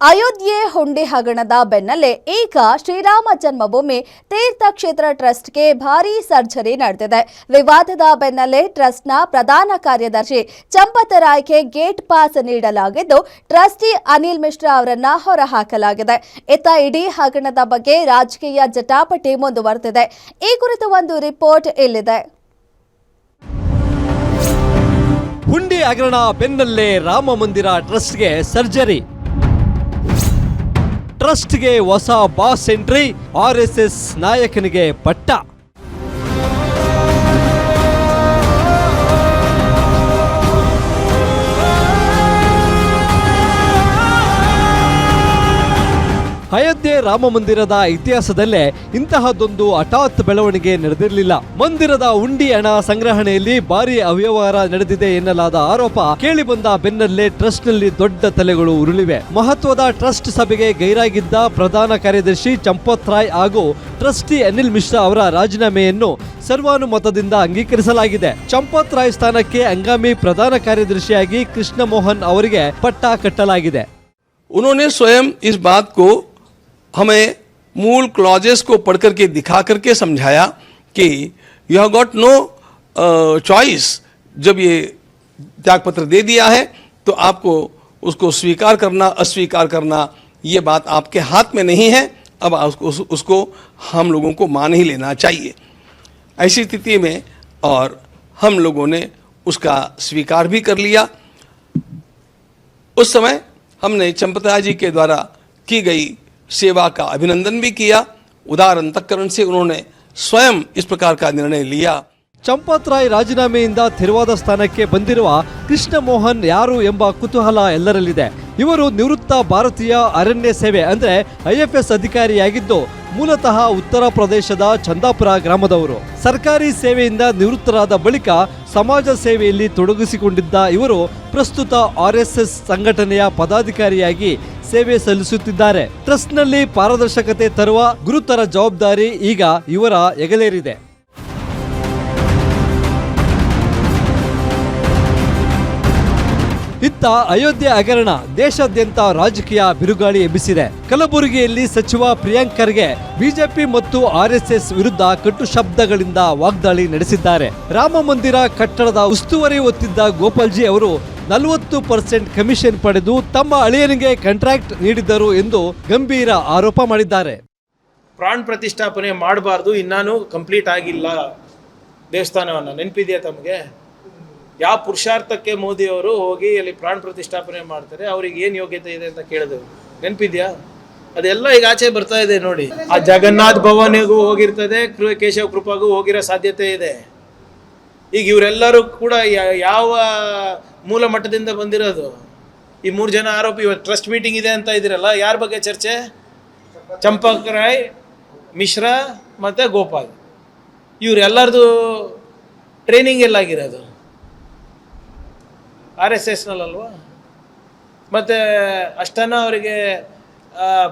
ಅಯೋಧ್ಯೆ ಹುಂಡಿ ಹಗರಣದ ಬೆನ್ನಲ್ಲೇ ಈಗ ಶ್ರೀರಾಮ ಜನ್ಮಭೂಮಿ ತೀರ್ಥಕ್ಷೇತ್ರ ಟ್ರಸ್ಟ್ಗೆ ಭಾರೀ ಸರ್ಜರಿ ನಡೆದಿದೆ. ವಿವಾದದ ಬೆನ್ನಲ್ಲೇ ಟ್ರಸ್ಟ್ನ ಪ್ರಧಾನ ಕಾರ್ಯದರ್ಶಿ ಚಂಪತರಾಯ್ಗೆ ಗೇಟ್ ಪಾಸ್ ನೀಡಲಾಗಿದ್ದು, ಟ್ರಸ್ಟಿ ಅನಿಲ್ ಮಿಶ್ರಾ ಅವರನ್ನ ಹೊರಹಾಕಲಾಗಿದೆ. ಇತ್ತ ಇಡೀ ಹಗರಣದ ಬಗ್ಗೆ ರಾಜಕೀಯ ಜಟಾಪಟಿ ಮುಂದುವರೆದಿದೆ. ಈ ಕುರಿತು ಒಂದು ರಿಪೋರ್ಟ್ ಇಲ್ಲಿದೆ. ಹುಂಡಿ ಹಗರಣ ಬೆನ್ನಲ್ಲೇ ರಾಮ ಮಂದಿರ ಟ್ರಸ್ಟ್ಗೆ ಸರ್ಜರಿ. ಟ್ರಸ್ಟ್ಗೆ ಹೊಸ ಬಾಸ್ ಎಂಟ್ರಿ, ಆರ್ಎಸ್ಎಸ್ ನಾಯಕನಿಗೆ ಪಟ್ಟ. ಅಯೋಧ್ಯೆ ರಾಮ ಮಂದಿರದ ಇತಿಹಾಸದಲ್ಲೇ ಇಂತಹದೊಂದು ಹಠಾತ್ ಬೆಳವಣಿಗೆ ನಡೆದಿರಲಿಲ್ಲ. ಮಂದಿರದ ಹುಂಡಿ ಹಣ ಸಂಗ್ರಹಣೆಯಲ್ಲಿ ಭಾರಿ ಅವ್ಯವಹಾರ ನಡೆದಿದೆ ಎನ್ನಲಾದ ಆರೋಪ ಕೇಳಿಬಂದ ಬೆನ್ನಲ್ಲೇ ಟ್ರಸ್ಟ್ನಲ್ಲಿ ದೊಡ್ಡ ತಲೆಗಳು ಉರುಳಿವೆ. ಮಹತ್ವದ ಟ್ರಸ್ಟ್ ಸಭೆಗೆ ಗೈರಾಗಿದ್ದ ಪ್ರಧಾನ ಕಾರ್ಯದರ್ಶಿ ಚಂಪತ್ ರಾಯ್ ಹಾಗೂ ಟ್ರಸ್ಟಿ ಅನಿಲ್ ಮಿಶ್ರಾ ಅವರ ರಾಜೀನಾಮೆಯನ್ನು ಸರ್ವಾನುಮತದಿಂದ ಅಂಗೀಕರಿಸಲಾಗಿದೆ. ಚಂಪತ್ ರಾಯ್ ಸ್ಥಾನಕ್ಕೆ ಹಂಗಾಮಿ ಪ್ರಧಾನ ಕಾರ್ಯದರ್ಶಿಯಾಗಿ ಕೃಷ್ಣ ಮೋಹನ್ ಅವರಿಗೆ ಪಟ್ಟ ಕಟ್ಟಲಾಗಿದೆ. उन्होंने स्वयं इस बात को हमें मूल क्लॉजेस को पढ़ करके दिखा करके समझाया कि you have got no choice. जब ये त्यागपत्र दे दिया है तो आपको उसको स्वीकार करना अस्वीकार करना ये बात आपके हाथ में नहीं है. अब उसको हम लोगों को मान ही लेना चाहिए. ऐसी स्थिति में और हम लोगों ने उसका स्वीकार भी कर लिया. उस समय हमने चंपतराय जी के द्वारा की गई सेवा का अभिनंदन भी किया. उदार अंतःकरण से उन्होंने स्वयं इस प्रकार का निर्णय लिया. ಚಂಪತ್ ರಾಯ್ ರಾಜೀನಾಮೆಯಿಂದ ತೆರವಾದ ಸ್ಥಾನಕ್ಕೆ ಬಂದಿರುವ ಕೃಷ್ಣ ಮೋಹನ್ ಯಾರು ಎಂಬ ಕುತೂಹಲ ಎಲ್ಲರಲ್ಲಿದೆ. ಇವರು ನಿವೃತ್ತ ಭಾರತೀಯ ಅರಣ್ಯ ಸೇವೆ ಅಂದ್ರೆ IFS ಅಧಿಕಾರಿಯಾಗಿದ್ದು, ಮೂಲತಃ ಉತ್ತರ ಪ್ರದೇಶದ ಚಂದಾಪುರ ಗ್ರಾಮದವರು. ಸರ್ಕಾರಿ ಸೇವೆಯಿಂದ ನಿವೃತ್ತರಾದ ಬಳಿಕ ಸಮಾಜ ಸೇವೆಯಲ್ಲಿ ತೊಡಗಿಸಿಕೊಂಡಿದ್ದ ಇವರು ಪ್ರಸ್ತುತ RSS ಸಂಘಟನೆಯ ಪದಾಧಿಕಾರಿಯಾಗಿ ಸೇವೆ ಸಲ್ಲಿಸುತ್ತಿದ್ದಾರೆ. ಟ್ರಸ್ಟ್ನಲ್ಲಿ ಪಾರದರ್ಶಕತೆ ತರುವ ಗುರುತರ ಜವಾಬ್ದಾರಿ ಈಗ ಇವರ ಹೆಗಲೇರಿದೆ. ಇತ್ತ ಅಯೋಧ್ಯೆ ಹಗರಣ ದೇಶಾದ್ಯಂತ ರಾಜಕೀಯ ಬಿರುಗಾಳಿ ಎಬ್ಬಿಸಿದೆ. ಕಲಬುರಗಿಯಲ್ಲಿ ಸಚಿವ ಪ್ರಿಯಾಂಕ್ ಖರ್ಗೆ ಬಿಜೆಪಿ ಮತ್ತು RSS ವಿರುದ್ಧ ಕಟು ಶಬ್ದಗಳಿಂದ ವಾಗ್ದಾಳಿ ನಡೆಸಿದ್ದಾರೆ. ರಾಮ ಮಂದಿರ ಕಟ್ಟಡದ ಉಸ್ತುವಾರಿ ಹೊತ್ತಿದ್ದ ಗೋಪಾಲ್ಜಿ ಅವರು 40% ಕಮಿಷನ್ ಪಡೆದು ತಮ್ಮ ಅಳಿಯನಿಗೆ ಕಾಂಟ್ರಾಕ್ಟ್ ನೀಡಿದ್ದರು ಎಂದು ಗಂಭೀರ ಆರೋಪ ಮಾಡಿದ್ದಾರೆ. ಪ್ರಾಣ ಪ್ರತಿಷ್ಠಾಪನೆ ಮಾಡಬಾರ್ದು, ಇನ್ನೂ ಕಂಪ್ಲೀಟ್ ಆಗಿಲ್ಲ ದೇವಸ್ಥಾನವನ್ನು. ನೆನಪಿದೆಯಾ ತಮಗೆ? ಯಾವ ಪುರುಷಾರ್ಥಕ್ಕೆ ಮೋದಿ ಅವರು ಹೋಗಿ ಅಲ್ಲಿ ಪ್ರಾಣ ಪ್ರತಿಷ್ಠಾಪನೆ ಮಾಡ್ತಾರೆ, ಅವ್ರಿಗೆ ಏನು ಯೋಗ್ಯತೆ ಇದೆ ಅಂತ ಕೇಳಿದ್ರು. ನೆನಪಿದ್ಯಾ? ಅದೆಲ್ಲ ಈಗ ಆಚೆ ಬರ್ತಾ ಇದೆ ನೋಡಿ. ಆ ಜಗನ್ನಾಥ್ ಭವನಿಗೂ ಹೋಗಿರ್ತದೆ, ಕೇಶವ ಕೃಪಾಗೂ ಹೋಗಿರೋ ಸಾಧ್ಯತೆ ಇದೆ. ಈಗ ಇವರೆಲ್ಲರೂ ಕೂಡ ಯಾವ ಮೂಲ ಮಟ್ಟದಿಂದ ಬಂದಿರೋದು? ಈ 3 ಜನ ಆರೋಪಿ. ಇವತ್ತು ಟ್ರಸ್ಟ್ ಮೀಟಿಂಗ್ ಇದೆ ಅಂತ ಇದ್ದೀರಲ್ಲ, ಯಾರ ಬಗ್ಗೆ ಚರ್ಚೆ? ಚಂಪಕ್ ರಾಯ್, ಮಿಶ್ರಾ ಮತ್ತು ಗೋಪಾಲ್. ಇವರೆಲ್ಲರದು ಟ್ರೈನಿಂಗ್ ಎಲ್ಲಾಗಿರೋದು RSSನಲ್ಲಲ್ವಾ? ಮತ್ತು ಅಷ್ಟನ್ನ ಅವರಿಗೆ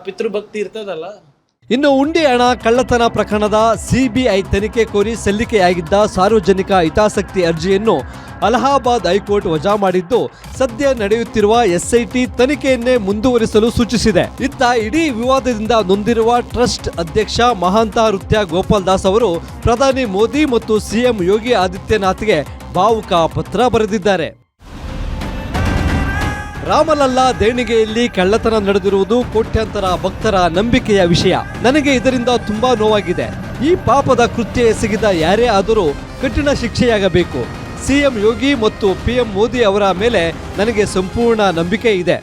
ಪಿತೃಭಕ್ತಿ ಇರ್ತದಲ್ಲ. ಇನ್ನು ಹುಂಡಿ ಹಣ ಕಳ್ಳತನ ಪ್ರಕರಣದ CBI ತನಿಖೆ ಕೋರಿ ಸಲ್ಲಿಕೆಯಾಗಿದ್ದ ಸಾರ್ವಜನಿಕ ಹಿತಾಸಕ್ತಿ ಅರ್ಜಿಯನ್ನು ಅಲಹಾಬಾದ್ ಹೈಕೋರ್ಟ್ ವಜಾ ಮಾಡಿದ್ದು, ಸದ್ಯ ನಡೆಯುತ್ತಿರುವ SIT ತನಿಖೆಯನ್ನೇ ಮುಂದುವರಿಸಲು ಸೂಚಿಸಿದೆ. ಇತ್ತ ಇಡೀ ವಿವಾದದಿಂದ ನೊಂದಿರುವ ಟ್ರಸ್ಟ್ ಅಧ್ಯಕ್ಷ ಮಹಾಂತ ನೃತ್ಯ ಗೋಪಾಲ್ ದಾಸ್ ಅವರು ಪ್ರಧಾನಿ ಮೋದಿ ಮತ್ತು CM ಯೋಗಿ ಆದಿತ್ಯನಾಥ್ಗೆ ಭಾವುಕ ಪತ್ರ ಬರೆದಿದ್ದಾರೆ. ರಾಮಲಲ್ಲಾ ದೇಣಿಗೆಯಲ್ಲಿ ಕಳ್ಳತನ ನಡೆದಿರುವುದು ಕೋಟ್ಯಾಂತರ ಭಕ್ತರ ನಂಬಿಕೆಯ ವಿಷಯ. ನನಗೆ ಇದರಿಂದ ತುಂಬಾ ನೋವಾಗಿದೆ. ಈ ಪಾಪದ ಕೃತ್ಯ ಎಸಗಿದ ಯಾರೇ ಆದರೂ ಕಠಿಣ ಶಿಕ್ಷೆಯಾಗಬೇಕು. CM ಯೋಗಿ ಮತ್ತು PM ಮೋದಿ ಅವರ ಮೇಲೆ ನನಗೆ ಸಂಪೂರ್ಣ ನಂಬಿಕೆ ಇದೆ.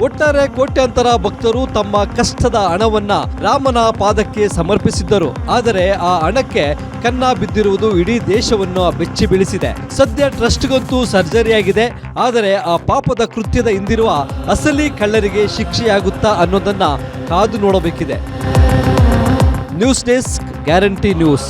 ಒಟ್ಟಾರೆ ಕೋಟ್ಯಾಂತರ ಭಕ್ತರು ತಮ್ಮ ಕಷ್ಟದ ಹಣವನ್ನ ರಾಮನ ಪಾದಕ್ಕೆ ಸಮರ್ಪಿಸಿದ್ದರು. ಆದರೆ ಆ ಹಣಕ್ಕೆ ಕನ್ನ ಬಿದ್ದಿರುವುದು ಇಡೀ ದೇಶವನ್ನು ಬೆಚ್ಚಿ ಬೀಳಿಸಿದೆ. ಸದ್ಯ ಟ್ರಸ್ಟ್ಗಂತೂ ಸರ್ಜರಿಯಾಗಿದೆ. ಆದರೆ ಆ ಪಾಪದ ಕೃತ್ಯದ ಹಿಂದಿರುವ ಅಸಲಿ ಕಳ್ಳರಿಗೆ ಶಿಕ್ಷೆಯಾಗುತ್ತಾ ಅನ್ನೋದನ್ನ ಕಾದು ನೋಡಬೇಕಿದೆ. News desk, guarantee news.